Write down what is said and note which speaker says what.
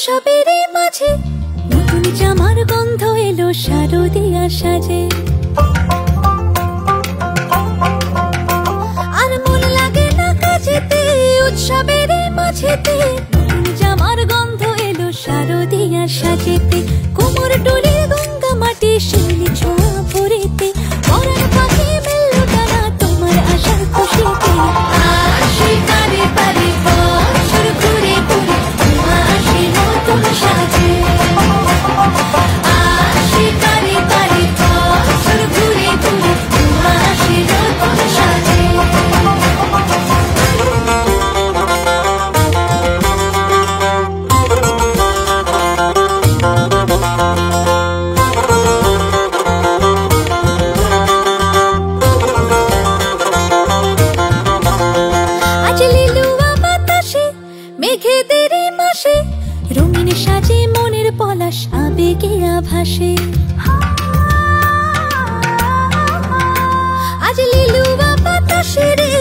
Speaker 1: উৎসবের মাঝে নতুন জামার গন্ধ এলো শারদিয়া সাজে। আর মন লাগে না কাজেতে, উৎসবের মাঝেতে নতুন জামার গন্ধ এলো শারদিয়া সাজেতে। কোমর ডোলে গঙ্গা মাটি শিউলি ছোঁয়া ভরেতে, পরাণ পাখি মেললো ডানা তোমার আশার খুশিতে। আসে পারে পারে বছর ঘুরে ঘুরে তোমা আসে নতুন সাজে। আসে পারে পারে বছর ঘুরে ঘুরে তোমা আসে নতুন সাজে। মেঘেদের মাসে রঙিন সাজে মনের পলাশ আবেগে আভাসে। আজ লিলুয়া বাতাসে রে